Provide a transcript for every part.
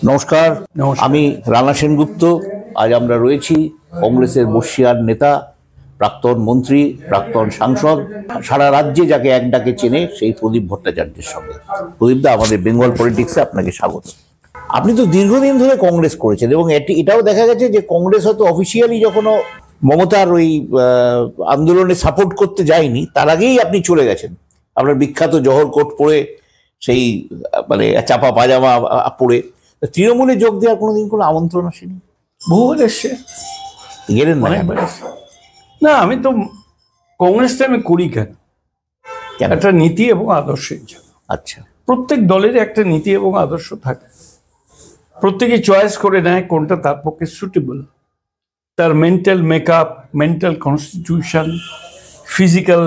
নমস্কার, আমি রানা সেনগুপ্ত। আজ আমরা রয়েছি কংগ্রেসের বর্ষিয়ান নেতা, প্রাক্তন মন্ত্রী, প্রাক্তন সাংসদ, সারা রাজ্যে যাকে এক ডাকে চেনে সেই প্রদীপ ভট্টাচার্যের সঙ্গে। প্রদীপ দা, আমাদের বেঙ্গল পলিটিক্সে আপনাকে স্বাগত। আপনি তো দীর্ঘদিন ধরে কংগ্রেস করেছেন এবং এটাও দেখা গেছে যে কংগ্রেস হয়তো অফিসিয়ালি যখনও মমতার ওই আন্দোলনে সাপোর্ট করতে যায়নি, তার আগেই আপনি চলে গেছেন আপনার বিখ্যাত জহর কোট পরে, সেই মানে চাপা পাজামা পরে। তৃণমূলে যোগ দেওয়ার কোনোদিন কোনো আমন্ত্রণ আসেনি? বহুবার এসছে, গেলেন না? না, আমি তো কংগ্রেসটা আমি করি কেন, একটা নীতি এবং আদর্শের জন্য। আচ্ছা, প্রত্যেক দলের একটা নীতি এবং আদর্শ থাকে, প্রত্যেকে চয়েস করে নেয় কোনটা তার পক্ষে সুটেবল, তার mental makeup, mental constitution, physical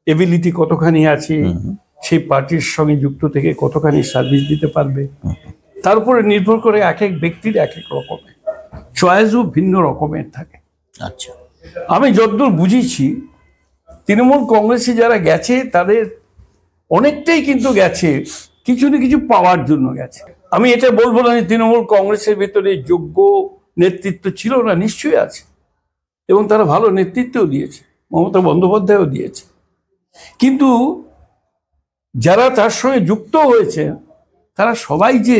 ability কতখানি আছে, সেই পার্টির সঙ্গে যুক্ত থেকে কতখানি সার্ভিস দিতে পারবে, তার উপরে নির্ভর করে এক এক ব্যক্তির এক এক রকমের চয়েসও ভিন্ন রকমের থাকে। আচ্ছা, আমি যতদূর বুঝেছি তৃণমূল কংগ্রেসে যারা গেছে তাদের অনেকটাই কিন্তু গেছে কিছু না কিছু পাওয়ার জন্য গেছে। আমি এটা বলবো না যে তৃণমূল কংগ্রেসের ভেতরে যোগ্য নেতৃত্ব ছিল না, নিশ্চয়ই আছে, এবং তারা ভালো নেতৃত্বও দিয়েছে, মমতা বন্দ্যোপাধ্যায়ও দিয়েছে। কিন্তু যারা তার সঙ্গে যুক্ত হয়েছে তারা সবাই যে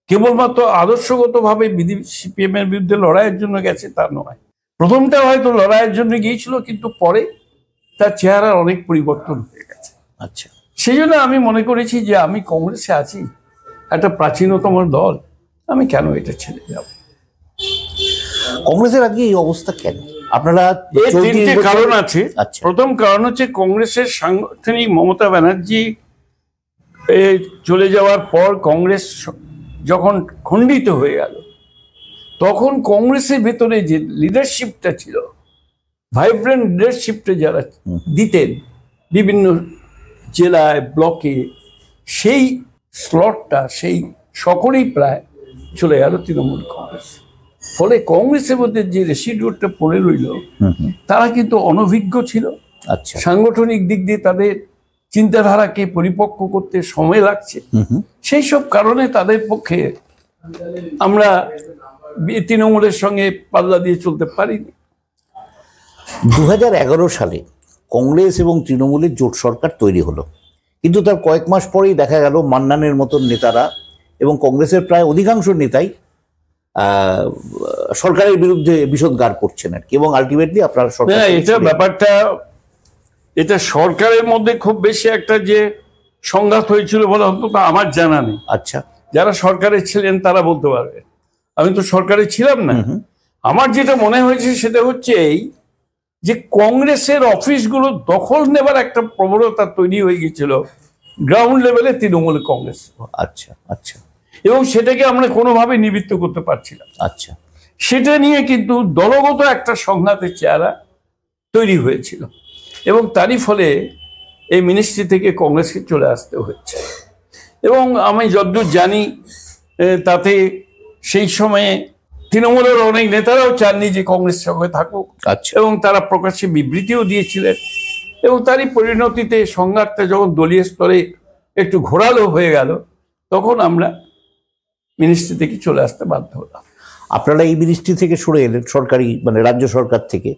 কেবলমাত্র আদর্শগতভাবে সিপিএম এর বিরুদ্ধে লড়াইয়ের জন্য গেছে তা নয়। প্রথমটা হয়তো লড়াইয়ের জন্য গিয়েছিল, কিন্তু পরে তার চেহারার অনেক পরিবর্তন হয়ে গেছে। আচ্ছা, সেই জন্য আমি মনে করেছি যে আমি কংগ্রেসে আছি, একটা প্রাচীনতম দল, আমি কেন এটা ছেড়ে যাব। কংগ্রেসের আগে এই অবস্থা কেন? আপনারা তিনটে কারণ আছে। আচ্ছা, প্রথম কারণ হচ্ছে কংগ্রেসের সাংগঠনিক মমতা ব্যানার্জি চলে যাওয়ার পর কংগ্রেস যখন খণ্ডিত হয়ে গেল, তখন কংগ্রেসের ভেতরে যে লিডারশিপটা ছিল, ভাইব্রেন্ট লিডারশিপটা যারা দিতেন বিভিন্ন জেলায়, ব্লকে, সেই স্লটটা সেই সকলেই প্রায় চলে গেল তৃণমূল কংগ্রেস। ফলে কংগ্রেসের মধ্যে যে রেসিডিউরটা পড়ে রইল, তারা কিন্তু অনভিজ্ঞ ছিল। আচ্ছা, সাংগঠনিক দিক দিয়ে তাদের চিন্তাধারাকে পরিপক্ক করতে সময় লাগছে। সেই সব কারণে তাদের পক্ষে আমরা তৃণমূলের সঙ্গে পাল্লা দিয়ে চলতে পারিনি। 2011 সালে কংগ্রেস এবং তৃণমূলের জোট সরকার তৈরি হলো, কিন্তু তার কয়েক মাস পরেই দেখা গেল মান্নানের মতন নেতারা এবং কংগ্রেসের প্রায় অধিকাংশ নেতাই সরকারের বিরুদ্ধে বিষোদ্গার করছেন আর কি, এবং আলটিমেটলি আপনার সরকার এটা ব্যাপারটা, এটা সরকারের মধ্যে খুব বেশি একটা যে সংঘাত হয়েছিল বলে অন্তত আমার জানা নেই। আচ্ছা, যারা সরকারে ছিলেন তারা বলতে পারবে, আমি তো সরকারে ছিলাম না। আমার যেটা মনে হয়েছে সেটা হচ্ছে এই যে কংগ্রেসের অফিসগুলো দখল নেবার একটা প্রবণতা তৈরি হয়ে গেছিল গ্রাউন্ড লেভেলে তৃণমূল কংগ্রেস। আচ্ছা, আচ্ছা, এবং সেটাকে আমরা কোনোভাবে নিবৃত্ত করতে পারছিলাম। আচ্ছা, সেটা নিয়ে কিন্তু দলগত একটা সংঘাতের চেহারা তৈরি হয়েছিল, এবং তারই ফলে এই মিনিস্ট্রি থেকে কংগ্রেসকে চলে আসতে হচ্ছে। এবং আমি যতদূর জানি তাতে সেই সময়ে তৃণমূলের অনেক নেতারাও চাননি যে কংগ্রেস সঙ্গে থাকুক। আচ্ছা, এবং তারা প্রকাশ্যে বিবৃতিও দিয়েছিলেন, এবং তারই পরিণতিতে সংঘাতটা যখন দলীয় স্তরে একটু ঘোরালো হয়ে গেল, তখন আমরা মিনিস্ট্রি থেকে চলে আসতে বাধ্য হলাম। আপনারা এই মিনিস্ট্রি থেকে সরে এলেন, সরকারি মানে রাজ্য সরকার থেকে,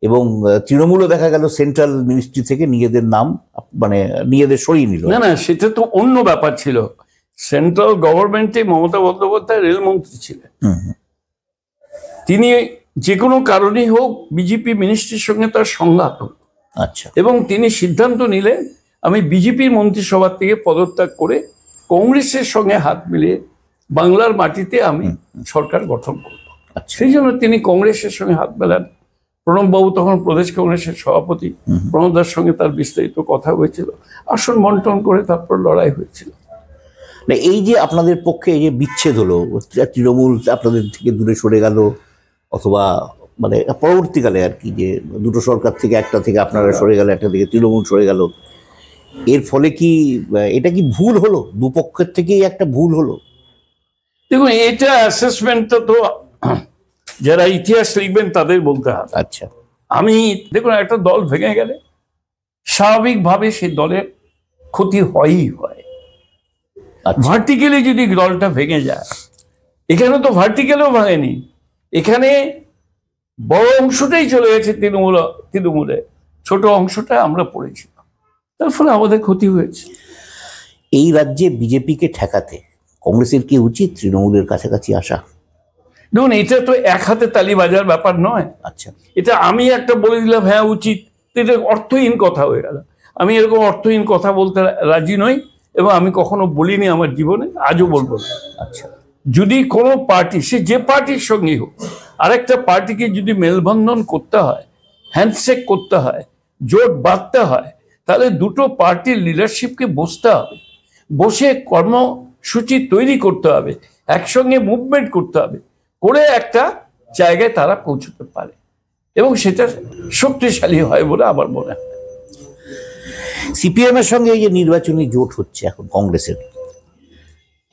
এবং তৃণমূলও দেখা গেল সেন্ট্রাল মিনিস্ট্রি থেকে নিজেদের নাম মানে নিজেদের সরিয়ে নিল। না, সেটা তো অন্য ব্যাপার ছিল। সেন্ট্রাল গভর্নমেন্টে মমতা বন্দ্যোপাধ্যায় রেলমন্ত্রী ছিলেন, তিনি যে কোনো কারণেই হোক বিজেপি মিনিস্ট্রির সঙ্গে তার সংঘাত হল। আচ্ছা, এবং তিনি সিদ্ধান্ত নিলেন আমি বিজেপির মন্ত্রিসভা থেকে পদত্যাগ করে কংগ্রেসের সঙ্গে হাত মিলিয়ে বাংলার মাটিতে আমি সরকার গঠন করব। সেই জন্য তিনি কংগ্রেসের সঙ্গে হাত মেলান। প্রণববাবু তখন প্রদেশ কংগ্রেসের সভাপতি, প্রণবদার সঙ্গে তার বিস্তারিত কথা হয়েছিল, আসন বন্টন করে তারপর লড়াই হয়েছিল। এই যে আপনাদের পক্ষে এই যে বিচ্ছেদ হলো, তৃণমূল আপনাদের থেকে দূরে সরে গেল, অথবা মানে পরবর্তীকালে আর কি, যে দুটো সরকার থেকে একটা থেকে আপনারা সরে গেল, একটা থেকে তৃণমূল সরে গেল, এর ফলে কি এটা কি ভুল হলো? দুপক্ষের থেকেই একটা ভুল হলো? দেখুন, এটা অ্যাসেসমেন্টটা তো যারা ইতিহাস লিখবেন তাদের বলতে হবে। আচ্ছা, আমি দেখুন, একটা দল ভেঙে গেলে স্বাভাবিকভাবে সেই দলের ক্ষতি হয়ই হয়। আচ্ছা। ভার্টিক্যালি যদি দলটা ভেঙে যায়, এখানে তো ভার্টিক্যালও ভাঙেনি, এখানে বড় অংশটাই চলে গেছে তৃণমূলে, ছোট অংশটা আমরা পড়েছিলাম, তার ফলে আমাদের ক্ষতি হয়েছে। এই রাজ্যে বিজেপিকে ঠেকাতে কংগ্রেসের কি উচিত তৃণমূলের কাছাকাছি আসা? দেখুন, এটা তো এক হাতে তালি বাজার ব্যাপার নয়। আচ্ছা, এটা আমি একটা বলে দিলাম হ্যাঁ উচিত, এটা অর্থহীন কথা হয়ে গেল। আমি এরকম অর্থহীন কথা বলতে রাজি নই, এবং আমি কখনো বলিনি আমার জীবনে, আজও বলবো না। আচ্ছা। যদি কোনো পার্টি, সে যে পার্টির সঙ্গে হোক, আরেকটা পার্টিকে যদি মেলবন্ধন করতে হয়, হ্যান্ডশেক করতে হয়, জোট বাঁধতে হয়, তাহলে দুটো পার্টির লিডারশিপকে বসতে হবে, বসে কর্মসূচি তৈরি করতে হবে, একসঙ্গে মুভমেন্ট করতে হবে, করে একটা জায়গায় তারা পৌঁছতে পারে, এবং সেটা শক্তিশালী হয় বলে আমার মনে হয়। সিপিএম এর সঙ্গে এই যে নির্বাচনী জোট হচ্ছে এখন কংগ্রেসের,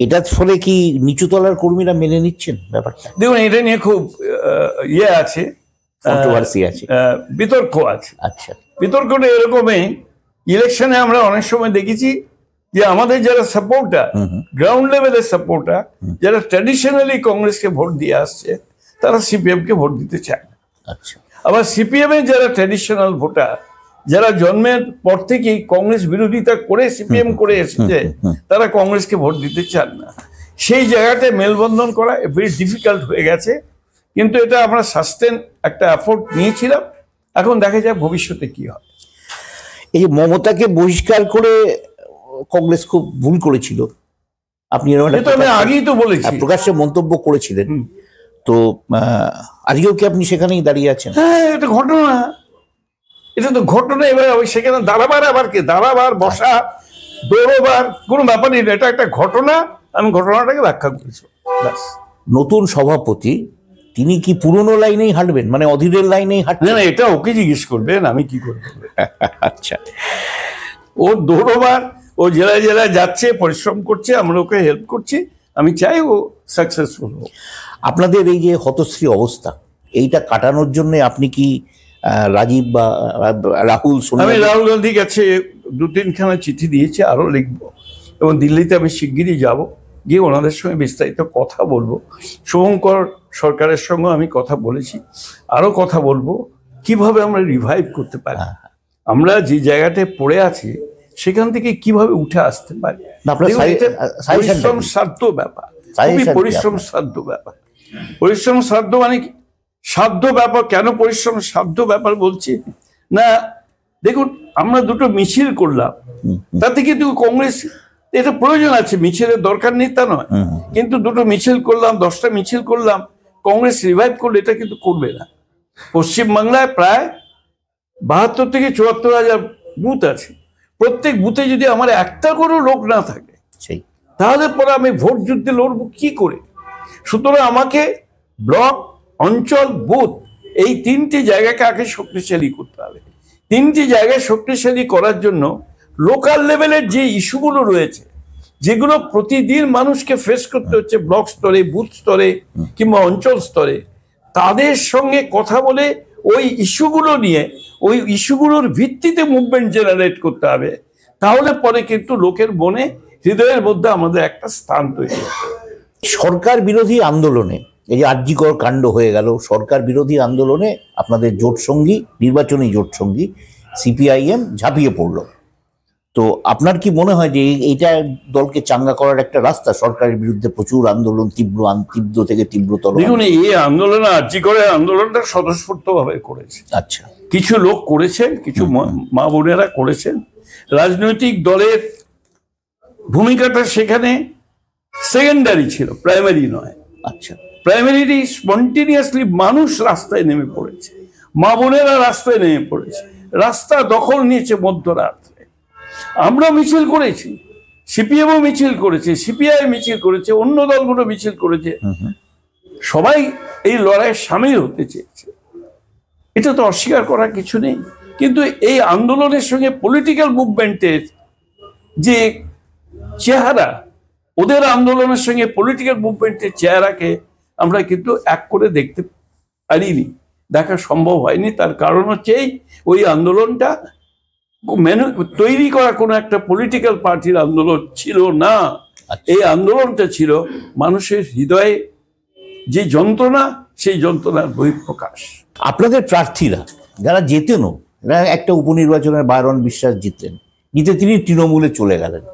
এটার ফলে কি নিচুতলার কর্মীরা মেনে নিচ্ছেন ব্যাপারটা? দেখুন, এটা নিয়ে খুব ইয়ে আছে, কন্ট্রোভার্সি আছে, বিতর্ক আছে। আচ্ছা। বিতর্কটা এরকমই, ইলেকশনে আমরা অনেক সময় দেখেছি যে আমাদের যারা সাপোর্টার, গ্রাউন্ড লেভেলের সাপোর্টার, যারা ট্র্যাডিশনালি কংগ্রেসকে ভোট দিয়ে আসছে, তারা সিপিএম কে ভোট দিতে চায় না। আচ্ছা। আবার সিপিএম এর যারা ট্র্যাডিশনাল ভোটার, যারা জন্মের পর থেকেই কংগ্রেস বিরোধিতা করে সিপিএম করে এসেছে, তারা কংগ্রেসকে ভোট দিতে চান না। সেই জায়গাটায় মেলবন্ধন করা ভেরি ডিফিকাল্ট হয়ে গেছে, কিন্তু এটা আমরা সাস্টেন একটা এফোর্ট নিয়েছিলাম। এখন দেখা যায় ভবিষ্যতে কি হয়। এই যে মমতাকে বহিষ্কার করে কংগ্রেস খুব ভুল করেছিল, আপনি এরকম একটা এটা আমি আগেই তো বলেছি, প্রকাশ্যে মন্তব্য করেছিলেন, তো আজকেও কি আপনি সেখানেই দাঁড়িয়ে আছেন? হ্যাঁ, এটা ঘটনা, এটা তো ঘটনা। এবার সেখানে দাঁড়াবার, আবার কি দাঁড়াবার, বসা, দৌড়বার কোনো ব্যাপার নেই, এটা একটা ঘটনা। আমি ঘটনাটাকে ব্যাখ্যা করেছি, ব্যাস। নতুন সভাপতি তিনি কি পুরনো লাইনেই হাঁটবেন, মানে অধীরের লাইনেই হাঁটবেন? না, এটা ওকে জিজ্ঞেস করবেন, আমি কি করবো। আচ্ছা। ও দৌড়বার, ও জেলায় জেলায় যাচ্ছে, পরিশ্রম করছে, আমরা ওকে হেল্প করছি, আমি চাই ও সাকসেসফুল হোক। আপনাদের এই যে হতশ্রী অবস্থা, এইটা কাটানোর জন্য আপনি কি রাজীব বা রাহুল, আমি রাহুল গান্ধী কাছে 2-3খানা চিঠি দিয়েছি, আরো লিখবো, এবং দিল্লিতে আমি শিগগিরই যাব, গিয়ে ওনাদের সঙ্গে বিস্তারিত কথা বলবো। শুভঙ্কর সরকারের সঙ্গে আমি কথা বলেছি, আরো কথা বলবো কিভাবে আমরা রিভাইভ করতে পারি, আমরা যে জায়গাটায় পড়ে আছি সেখান থেকে কিভাবে উঠে আসতে পারি। পরিশ্রম সাধ্য ব্যাপার, খুবই পরিশ্রম সাধ্য ব্যাপার। পরিশ্রম সাধ্য মানে কি? সাধ্য ব্যাপার। কেন পরিশ্রম সাধ্য ব্যাপার বলছি না, দেখুন আমরা দুটো মিছিল করলাম, তাতে কিন্তু কংগ্রেস, এটা প্রয়োজন আছে, মিছিলের দরকার নেই তা নয়, কিন্তু দুটো মিছিল করলাম, 10টা মিছিল করলাম, কংগ্রেস রিভাইভ করলে এটা কিন্তু করবে না। পশ্চিমবাংলায় প্রায় 72 থেকে 74,000 বুথ আছে, প্রত্যেক বুথে যদি আমার একটা কোনো লোক না থাকে, তাহলে পরে আমি ভোট যুদ্ধে লড়বো কি করে? সুতরাং আমাকে ব্লক, অঞ্চল, বুথ, এই 3টে জায়গাকে আগে শক্তিশালী করতে হবে। 3টে জায়গায় শক্তিশালী করার জন্য লোকাল লেভেলের যে ইস্যুগুলো রয়েছে, যেগুলো প্রতিদিন মানুষকে ফেস করতে হচ্ছে ব্লক স্তরে, বুথ স্তরে কিংবা অঞ্চল স্তরে, তাদের সঙ্গে কথা বলে ওই ইস্যুগুলো নিয়ে, ওই ইস্যুগুলোর ভিত্তিতে মুভমেন্ট জেনারেট করতে হবে। তাহলে পরে কিন্তু লোকের মনে, হৃদয়ের মধ্যে আমাদের একটা স্থান তৈরি হবে। সরকার বিরোধী আন্দোলনে, এই যে আরজিকর কাণ্ড হয়ে গেল, সরকার বিরোধী আন্দোলনে আপনাদের জোট সঙ্গী, নির্বাচনী জোট সঙ্গী সিপিআইএম ঝাঁপিয়ে পড়ল। তো আপনার কি মনে হয় যে এইটা দলকে চাঙ্গা করার একটা রাস্তা? সরকারের বিরুদ্ধে প্রচুর আন্দোলন, তীব্র থেকে তীব্রতর। দেখুন, এই আন্দোলনে, আরজিকরের আন্দোলনটা স্বতঃস্ফূর্তভাবে করেছে। আচ্ছা, কিছু লোক করেছেন, কিছু মা বোনেরা করেছেন। রাজনৈতিক দলের ভূমিকাটা সেখানে সেকেন্ডারি ছিল, প্রাইমারি নয়। আচ্ছা। প্রাইমারি স্পন্টেনিয়াসলি মানুষ রাস্তায় নেমে পড়েছে, মা বোনেরা রাস্তায় নেমে পড়েছে, রাস্তা দখল নিয়েছে মধ্যরাত্রে। আমরা মিছিল করেছি, সিপিএমও মিছিল করেছে, সিপিআই মিছিল করেছে, অন্য দলগুলো মিছিল করেছে, সবাই এই লড়াইয়ে সামিল হতে চেয়েছে, এটা তো অস্বীকার করার কিছু নেই। কিন্তু এই আন্দোলনের সঙ্গে পলিটিক্যাল মুভমেন্টের যে চেহারা, ওদের আন্দোলনের সঙ্গে পলিটিক্যাল মুভমেন্টের চেহারাকে আমরা কিন্তু এক করে দেখতে পারিনি, দেখা সম্ভব হয়নি। তার কারণ হচ্ছে ওই আন্দোলনটা তৈরি করা কোনো একটা পলিটিক্যাল পার্টির আন্দোলন ছিল না, এই আন্দোলনটা ছিল মানুষের হৃদয়ে যে যন্ত্রণা, সেই যন্ত্রণার বহিঃপ্রকাশ। আপনাদের প্রার্থীরা যারা জেতেনও, একটা উপনির্বাচনের বায়রন বিশ্বাস জিতলেন, জিতে তিনি তৃণমূলে চলে গেলেন।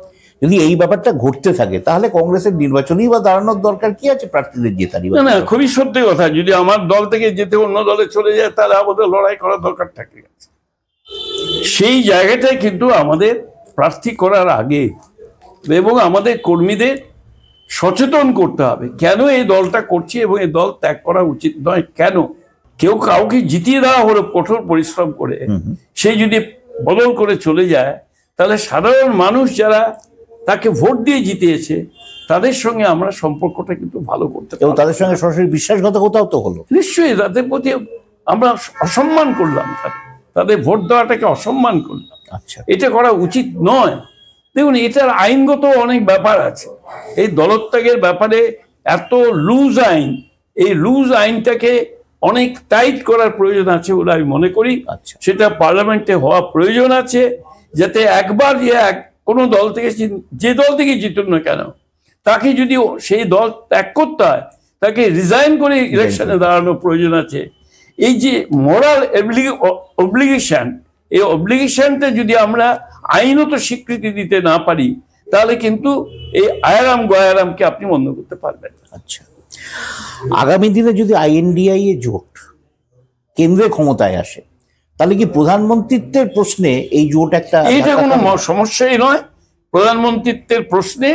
যদি এই ব্যাপারটা ঘটতে থাকে তাহলে কংগ্রেসের নির্বাচনেই বা দাঁড়ানোর দরকার কি আছে প্রার্থীদের জেতারই? না না, খুবই সত্যি কথা। যদি আমার দল থেকে যেতে অন্য দলে চলে যায় তাহলে আমাদের লড়াই করার দরকার থাকে। সেই জায়গাটাই কিন্তু আমাদের প্রার্থী করার আগে এবং আমাদের কর্মীদের সচেতন করতে হবে কেন এই দলটা করছি এবং এই দল ত্যাগ করা উচিত নয়। কেন কেউ কাউকে জিতিয়ে দেওয়া হলো কঠোর পরিশ্রম করে, সেই যদি বদল করে চলে যায় তাহলে সাধারণ মানুষ যারা তাকে ভোট দিয়ে জিতিয়েছে তাদের সঙ্গে আমরা সম্পর্কটা কিন্তু ভালো করতে পারি। এবং তাদের সঙ্গে সরাসরি বিশ্বাসঘাতকতাও তো হলো। নিশ্চয়ই তাদের প্রতি আমরা অসম্মান করলাম, তাদের ভোট দেওয়াটাকে অসম্মান করলাম। আচ্ছা, এটা করা উচিত নয়। দেখুন, এটার আইনগত অনেক ব্যাপার আছে। এই দলত্যাগের ব্যাপারে এত লুজ আইন, এই লুজ আইনটাকে অনেক টাইট করার প্রয়োজন আছে বলে আমি মনে করি। আচ্ছা, সেটা পার্লামেন্টে হওয়া প্রয়োজন আছে, যাতে একবার কোনো দল থেকে, যে দল থেকে জিতুন না কেন, তাকে যদি সেই দল ত্যাগ করতে হয় তাকে রিজাইন করে ইলেকশনে দাঁড়ানোর প্রয়োজন আছে। এই যে মোরাল অব্লিগেশন, এই অব্লিগেশনটা যদি আমরা আইনত স্বীকৃতি দিতে না পারি তাহলে কিন্তু এই আয়ারাম গয়ারামকে আপনি বন্ধ করতে পারবেন। আচ্ছা, আগামী দিনে যদি INDI এ জোট কেন্দ্রে ক্ষমতায় আসে তাহলে কি প্রধানমন্ত্রীত্বের প্রশ্নে এই জোট একটা, এইটা কোনো সমস্যাই নয়। প্রধানমন্ত্রীত্বের প্রশ্নে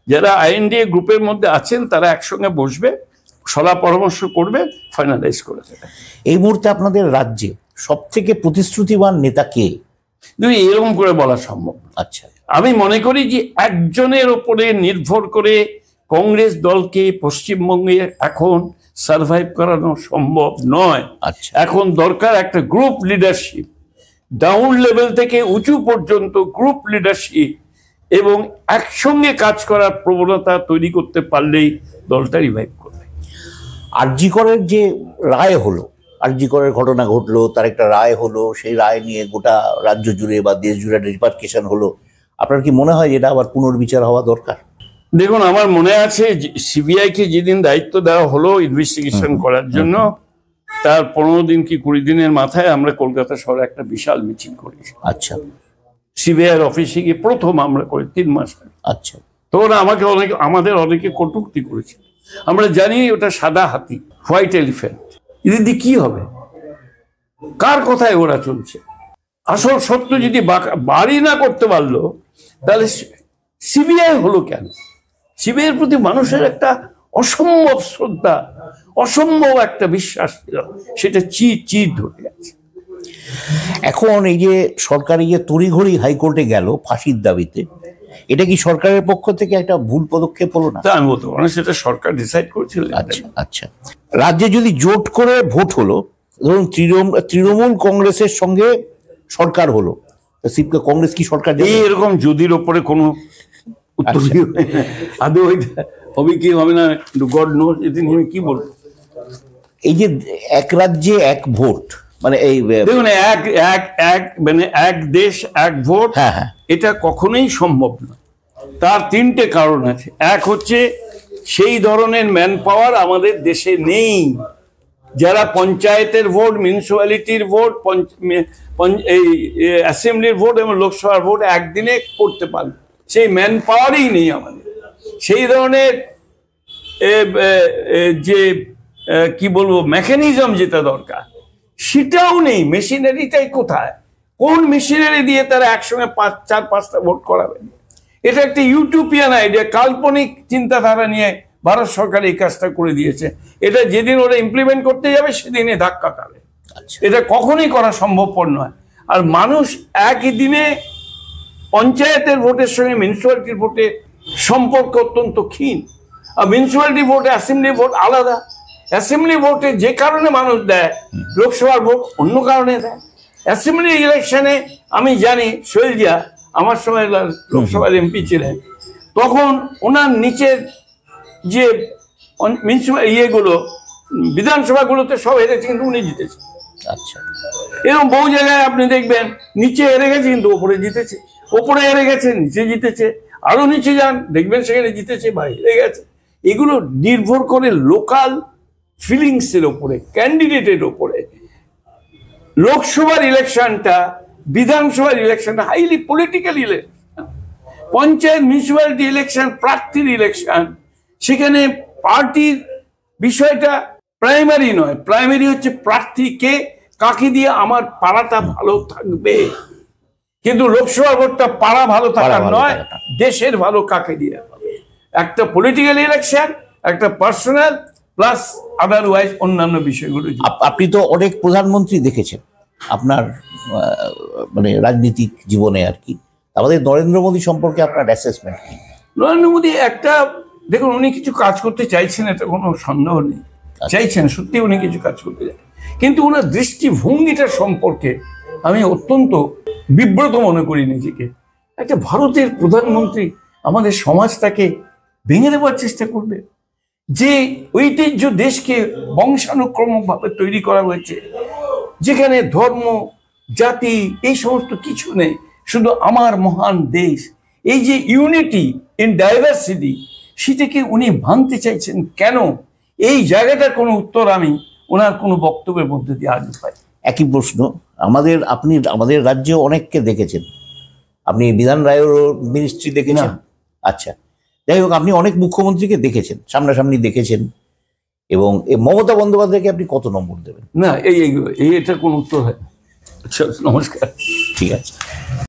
যারা INDI গ্রুপের মধ্যে আছেন তারা একসঙ্গে বসবে, সলা পরামর্শ করবে, ফাইনালাইজ করে দেবে। এই মুহূর্তে আপনাদের রাজ্যে সব থেকে প্রতিশ্রুতিবান নেতা কে? এরকম করে বলা সম্ভব। আচ্ছা, আমি মনে করি যে একজনের ওপরে নির্ভর করে কংগ্রেস দলকে পশ্চিমবঙ্গে এখন সার্ভাইভ করানো সম্ভব নয়। আচ্ছা, এখন দরকার একটা গ্রুপ লিডারশিপ, ডাউন লেভেল থেকে উঁচু পর্যন্ত গ্রুপ লিডারশিপ, এবং একসঙ্গে কাজ করার প্রবণতা তৈরি করতে পারলেই দলটা রিভাইভ করবে। RG করের যে রায় হলো, RG করের ঘটনা ঘটলো, তার একটা রায় হলো, সেই রায় নিয়ে গোটা রাজ্য জুড়ে বা দেশ জুড়ে রিপার্কেশন হলো। আপনার কি মনে হয় এটা আবার পুনর্বিচার হওয়া দরকার? দেখুন, আমার মনে আছে CBI কে যেদিন দায়িত্ব দেওয়া হলো ইনভেস্টিগেশন করার জন্য, তার 15 দিন কি 20 দিনের মাথায় আমরা কলকাতা শহরে একটা বিশাল মিছিল করেছি। আচ্ছা, CBI অফিসে গিয়ে প্রথম আমরা করি 3 মাস আগে। আচ্ছা, তখন আমাদের অনেকে কটূক্তি করেছে। আমরা জানি ওটা সাদা হাতি, হোয়াইট এলিফ্যান্ট, এদিকে কি হবে, কার কথায় ওরা চলছে। আসল সত্য যদি বাড়ি না করতে পারলো তাহলে CBI হলো কেন? CBI এর প্রতি মানুষের একটা অসম্ভব শ্রদ্ধা, অসম্ভব একটা বিশ্বাস ছিল, সেটা চির ধরে গেছে। এখন এই যে সরকারি যে তড়িঘড়ি হাইকোর্টে গেল ফাঁসির দাবিতে, এটা কি সরকারের পক্ষ থেকে একটা ভুল পদক্ষেপ হলো না? তা আমি বলতে পারি, সেটা সরকার ডিসাইড করেছিল। আচ্ছা, আচ্ছা, রাজ্যে যদি জোট করে ভোট হলো, ধরুন তৃণমূল কংগ্রেসের সঙ্গে সরকার হলো, কংগ্রেস কি সরকার এরকম যদির ওপরে কোনো উত্তর আদৌ হবে কি হবে না, গড নোজ, এদিন আমি কি বলবো। এই যে এক রাজ্যে এক ভোট, মানে এই দেখুন, এক দেশ এক ভোট, এটা কখনোই সম্ভব না। তার 3টে কারণ আছে। এক হচ্ছে সেই ধরনের ম্যান পাওয়ার আমাদের দেশে নেই, যারা পঞ্চায়েতের ভোট, মিউনিসিপ্যালিটির ভোট, এই অ্যাসেম্বলির ভোট এবং লোকসভার ভোট একদিনে করতে পারবে, সেই ম্যান পাওয়ারই নেই আমাদের। সেই ধরনের যে কি বলবো মেকানিজম যেটা দরকার সেটাও নেই। মেশিনারিটাই কোথায়? কোন মেশিনারি দিয়ে তারা একসঙ্গে 4-5টা ভোট করাবেন? এটা একটা ইউটোপিয়ান আইডিয়া, কাল্পনিক চিন্তাধারা নিয়ে ভারত সরকার এই কাজটা করে দিয়েছে। এটা যেদিন ওরা ইমপ্লিমেন্ট করতে যাবে সেদিনই ধাক্কা খাবে। এটা কখনোই করা সম্ভবপর নয়। আর মানুষ একই দিনে পঞ্চায়েতের ভোটের সঙ্গে মিউনিসিপ্যালিটির ভোটে সম্পর্ক অত্যন্ত ক্ষীণ। আর মিউনিসিপ্যালিটি ভোট, অ্যাসেম্বলি ভোট আলাদা। অ্যাসেম্বলি ভোটে যে কারণে মানুষ দেয়, লোকসভার ভোট অন্য কারণে দেয়। অ্যাসেম্বলি ইলেকশনে আমি জানি, শৈলজা আমার সময় লোকসভার MP ছিলেন, তখন ওনার নিচের যে মিউনিসিপ্যাল বিধানসভাগুলোতে সব হেরেছে, কিন্তু উনি জিতেছে। আচ্ছা, এরকম বহু জায়গায় আপনি দেখবেন নিচে হেরে গেছে কিন্তু ওপরে জিতেছে, ওপরে হেরে গেছে নিচে জিতেছে। আরো নিচে যান, দেখবেন সেখানে জিতেছে বা হেরে গেছে। এগুলো নির্ভর করে লোকাল ফিলিংসের ওপরে, ক্যান্ডিডেটের ওপরে। লোকসভার ইলেকশনটা, বিধানসভার ইলেকশনটা highly political election. Panchayat municipality election প্রার্থীর ইলেকশন, সেখানে পার্টির বিষয়টা প্রাইমারি নয়। প্রাইমারি হচ্ছে প্রার্থীকে, কাকে দিয়ে আমার পাড়াটা ভালো থাকবে। কিন্তু লোকসভা ভোটটা পাড়া ভালো থাকার নয়, দেশের ভালো কাকে দিয়ে হবে। একটা পলিটিক্যাল ইলেকশন, একটা পার্সোনাল, প্লাস আদারওয়াইজ অন্যান্য বিষয়গুলো। আপনি তো অনেক প্রধানমন্ত্রী দেখেছেন আপনার মানে রাজনীতিক জীবনে আর কি। আমাদের নরেন্দ্র মোদী সম্পর্কে আপনার অ্যাসেসমেন্ট কি? নরেন্দ্র মোদী একটা, দেখুন, উনি কিছু কাজ করতে চাইছেন, এটা কোনো সন্দেহ নেই। চাইছেন, সত্যি উনি কিছু কাজ করতে চান, কিন্তু ওনার দৃষ্টিভঙ্গিটা সম্পর্কে আমি অত্যন্ত বিব্রত মনে করি নিজেকে। একটা ভারতের প্রধানমন্ত্রী আমাদের সমাজটাকে ভেঙে দেওয়ার চেষ্টা করবে। যে ঐতিহ্য দেশকে বংশানুক্রমভাবে তৈরি করা হয়েছে, যেখানে ধর্ম, জাতি এই সমস্ত কিছু নেই, শুধু আমার মহান দেশ, এই যে ইউনিটি ইন ডাইভার্সিটি, সেটাকে উনি ভাঙতে চাইছেন কেন? এই জায়গাটার কোনো উত্তর আমি ওনার কোনো বক্তব্যের মধ্যে দিয়ে আজ পাই। একই প্রশ্ন আপনি আমাদের রাজ্যে অনেককে দেখেছেন, আপনি বিধান রায়ের মিনিস্ট্রি দেখেছেন। আচ্ছা, যাই হোক, আপনি অনেক মুখ্যমন্ত্রীকে দেখেছেন, সামনাসামনি দেখেছেন, এবং মমতা বন্দ্যোপাধ্যায়কে আপনি কত নম্বর দেবেন? না, এটা কোনো উত্তর হয়। আচ্ছা, নমস্কার। ঠিক আছে।